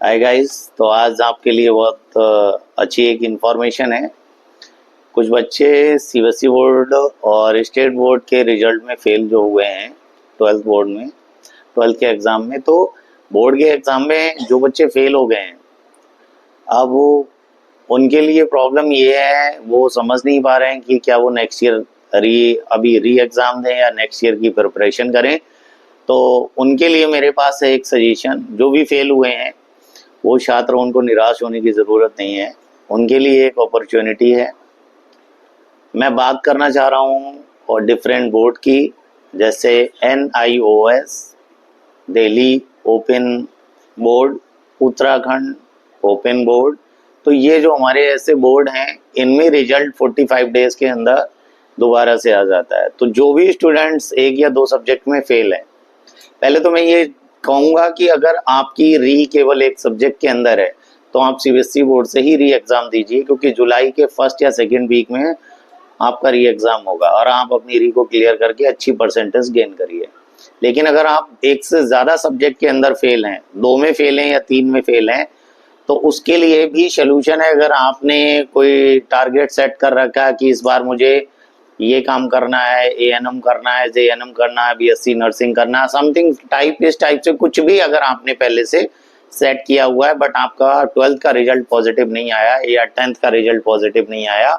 Hi guys. तो आज आपके लिए बहुत अच्छी एक इन्फॉर्मेशन है। कुछ बच्चे सीबीएसई बोर्ड और स्टेट बोर्ड के रिजल्ट में फेल जो हुए हैं, ट्वेल्थ बोर्ड में, ट्वेल्थ के एग्ज़ाम में। तो बोर्ड के एग्ज़ाम में जो बच्चे फेल हो गए हैं, अब वो उनके लिए प्रॉब्लम ये है, वो समझ नहीं पा रहे हैं कि क्या वो नेक्स्ट ईयर अभी री एग्ज़ाम दें या नेक्स्ट ईयर की प्रिपरेशन करें। तो उनके लिए मेरे पास है एक सजेशन। जो भी फेल हुए हैं वो छात्र, उनको निराश होने की ज़रूरत नहीं है, उनके लिए एक अपॉर्चुनिटी है। मैं बात करना चाह रहा हूँ और डिफरेंट बोर्ड की, जैसे NIOS Delhi open board, Uttarakhand open board. तो ये जो हमारे ऐसे बोर्ड हैं, इनमें रिजल्ट 45 डेज के अंदर दोबारा से आ जाता है। तो जो भी स्टूडेंट्स एक या दो सब्जेक्ट में फेल हैं, पहले तो मैं ये कहूँगा कि अगर आपकी री केवल एक सब्जेक्ट के अंदर है तो आप सीबीएसई बोर्ड से ही री एग्ज़ाम दीजिए, क्योंकि जुलाई के फर्स्ट या सेकेंड वीक में आपका री एग्ज़ाम होगा और आप अपनी री को क्लियर करके अच्छी परसेंटेज गेन करिए। लेकिन अगर आप एक से ज़्यादा सब्जेक्ट के अंदर फेल हैं, दो में फेल हैं या तीन में फेल हैं, तो उसके लिए भी सोल्यूशन है। अगर आपने कोई टारगेट सेट कर रखा है कि इस बार मुझे ये काम करना है, ANM करना है, JNM करना है, BSc नर्सिंग करना है, समथिंग टाइप, इस टाइप से कुछ भी अगर आपने पहले से सेट किया हुआ है, बट आपका ट्वेल्थ का रिजल्ट पॉजिटिव नहीं आया या 10th का रिजल्ट पॉजिटिव नहीं आया,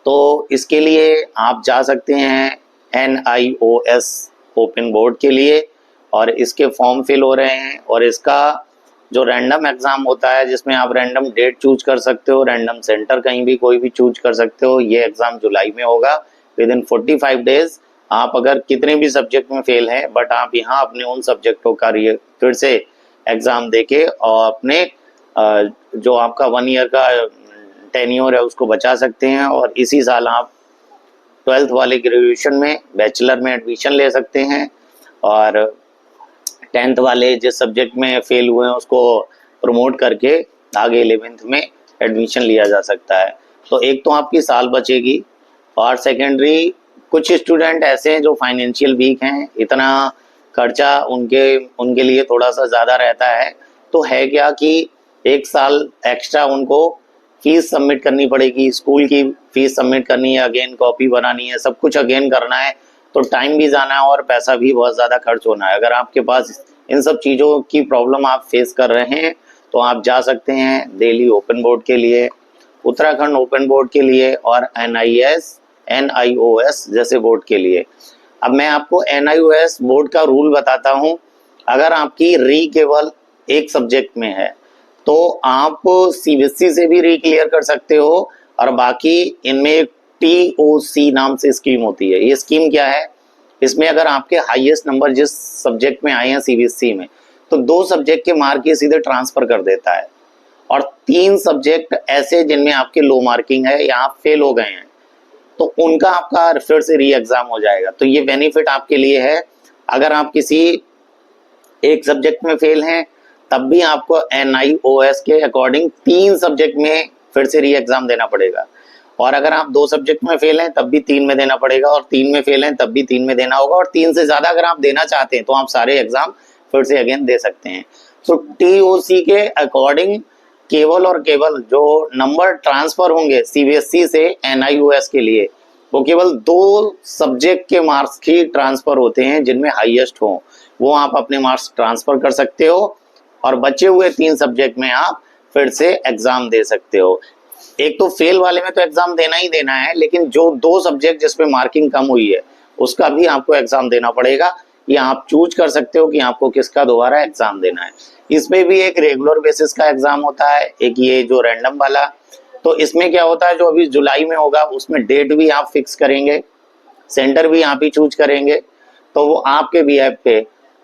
तो इसके लिए आप जा सकते हैं NIOS ओपन बोर्ड के लिए। और इसके फॉर्म फिल हो रहे हैं, और इसका जो रैंडम एग्ज़ाम होता है, जिसमें आप रैंडम डेट चूज कर सकते हो, रैंडम सेंटर कहीं भी कोई भी चूज कर सकते हो, ये एग्ज़ाम जुलाई में होगा। विद इन 45 डेज आप अगर कितने भी सब्जेक्ट में फेल हैं, बट आप यहाँ अपने उन सब्जेक्टों का फिर से एग्ज़ाम देके और अपने जो आपका 1 ईयर का टेन्योर है उसको बचा सकते हैं। और इसी साल आप ट्वेल्थ वाले ग्रेजुएशन में, बैचलर में एडमिशन ले सकते हैं, और 10th वाले जिस सब्जेक्ट में फेल हुए हैं उसको प्रमोट करके आगे 11th में एडमिशन लिया जा सकता है। तो एक तो आपकी साल बचेगी, और सेकेंडरी कुछ स्टूडेंट ऐसे हैं जो फाइनेंशियल वीक हैं, इतना खर्चा उनके लिए थोड़ा सा ज़्यादा रहता है। तो है क्या कि एक साल एक्स्ट्रा उनको फीस सबमिट करनी पड़ेगी, स्कूल की फीस सबमिट करनी है, अगेन कॉपी बनानी है, सब कुछ अगेन करना है, तो टाइम भी जाना है और पैसा भी बहुत ज़्यादा खर्च होना है। अगर आपके पास इन सब चीज़ों की प्रॉब्लम आप फेस कर रहे हैं, तो आप जा सकते हैं दिल्ली ओपन बोर्ड के लिए, उत्तराखंड ओपन बोर्ड के लिए, और NIOS जैसे बोर्ड के लिए। अब मैं आपको NIOS बोर्ड का रूल बताता हूँ। अगर आपकी री केवल एक सब्जेक्ट में है तो आप CBSE से भी री क्लियर कर सकते हो, और बाकी इनमें TOC नाम से स्कीम होती है। ये स्कीम क्या है? इसमें अगर आपके हाईएस्ट नंबर जिस सब्जेक्ट में आए हैं CBSE में, तो 2 सब्जेक्ट के मार्क ये सीधे ट्रांसफर कर देता है, और 3 सब्जेक्ट ऐसे जिनमें आपके लो मार्किंग है या आप फेल हो गए हैं, तो उनका आपका फिर से री एग्जाम हो जाएगा। तो ये बेनिफिट आपके लिए है। अगर आप किसी एक सब्जेक्ट में फेल हैं, तब भी आपको NIOS के अकॉर्डिंग 3 सब्जेक्ट में फिर से री एग्जाम देना पड़ेगा, और अगर आप 2 सब्जेक्ट में फेल हैं तब भी 3 में देना पड़ेगा, और 3 में फेल हैं तब भी 3 में देना होगा, और 3 से ज्यादा अगर आप देना चाहते हैं तो आप सारे एग्जाम फिर से अगेन दे सकते हैं। तो TOC के अकॉर्डिंग केवल और केवल जो नंबर ट्रांसफर होंगे CBSE से NIOS के लिए, वो केवल 2 सब्जेक्ट के मार्क्स ही ट्रांसफर होते हैं जिनमें हाईएस्ट हो, वो आप अपने मार्क्स ट्रांसफर कर सकते हो, और बचे हुए 3 सब्जेक्ट में आप फिर से एग्जाम दे सकते हो। एक तो फेल वाले में तो एग्जाम देना ही देना है, लेकिन जो 2 सब्जेक्ट जिसपे मार्किंग कम हुई है उसका भी आपको एग्जाम देना पड़ेगा। ये आप चूज कर सकते हो कि आपको किसका दोबारा एग्जाम देना है। इसमें भी एक रेगुलर बेसिस का एग्जाम होता है, एक ये जो रैंडम वाला। तो इसमें क्या होता है, जो अभी जुलाई में होगा उसमें डेट भी आप फिक्स करेंगे, सेंटर भी आप ही चूज करेंगे, तो वो आपके बिहेव पे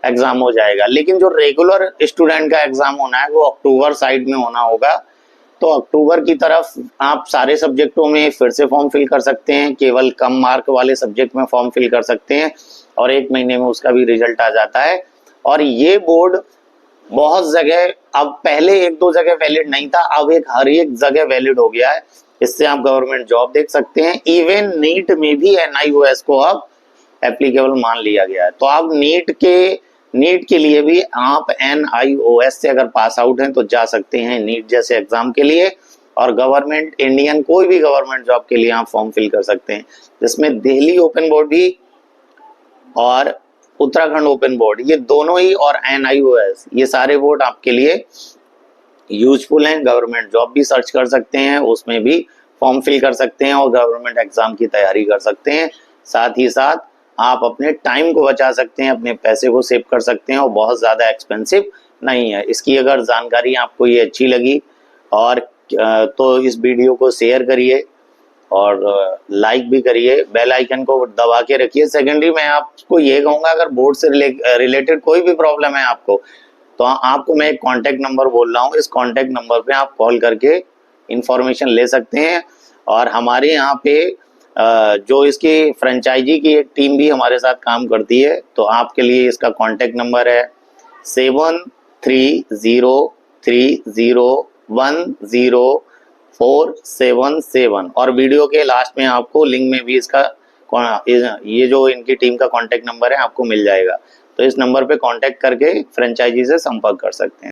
एग्जाम हो जाएगा। लेकिन जो रेगुलर स्टूडेंट का एग्जाम होना है वो अक्टूबर साइड में होना होगा। तो अक्टूबर की तरफ आप सारे सब्जेक्टों में फिर से फॉर्म फिल कर सकते हैं, केवल कम मार्क वाले सब्जेक्ट में फॉर्म फिल कर सकते हैं, और 1 महीने में उसका भी रिजल्ट आ जाता है। और ये बोर्ड बहुत जगह, अब पहले 1-2 जगह वैलिड नहीं था, अब हर एक जगह वैलिड हो गया है। इससे आप गवर्नमेंट जॉब देख सकते हैं। इवन नीट में भी NIOS को अब एप्लीकेबल मान लिया गया है। तो आप नीट के नीट के लिए भी आप NIOS से अगर पास आउट हैं तो जा सकते हैं नीट जैसे एग्जाम के लिए, और गवर्नमेंट इंडियन कोई भी गवर्नमेंट जॉब के लिए आप फॉर्म फिल कर सकते हैं, जिसमें दिल्ली ओपन बोर्ड भी और उत्तराखंड ओपन बोर्ड, ये दोनों ही, और NIOS, ये सारे बोर्ड आपके लिए यूजफुल हैं। गवर्नमेंट जॉब भी सर्च कर सकते हैं, उसमें भी फॉर्म फिल कर सकते हैं और गवर्नमेंट एग्जाम की तैयारी कर सकते हैं। साथ ही साथ आप अपने टाइम को बचा सकते हैं, अपने पैसे को सेव कर सकते हैं और बहुत ज़्यादा एक्सपेंसिव नहीं है। इसकी अगर जानकारी आपको ये अच्छी लगी और तो इस वीडियो को शेयर करिए और लाइक भी करिए, बेल आइकन को दबा के रखिए। सेकेंडरी मैं आपको ये कहूँगा, अगर बोर्ड से रिलेटेड कोई भी प्रॉब्लम है आपको, तो आपको मैं एक कॉन्टैक्ट नंबर बोल रहा हूँ, इस कॉन्टैक्ट नंबर पे आप कॉल करके इंफॉर्मेशन ले सकते हैं। और हमारे यहाँ पे जो इसकी फ्रेंचाइजी की एक टीम भी हमारे साथ काम करती है, तो आपके लिए इसका कॉन्टैक्ट नंबर है 7303010477, और वीडियो के लास्ट में आपको लिंक में भी इसका ये जो इनकी टीम का कॉन्टैक्ट नंबर है आपको मिल जाएगा। तो इस नंबर पे कांटेक्ट करके फ्रेंचाइजी से संपर्क कर सकते हैं।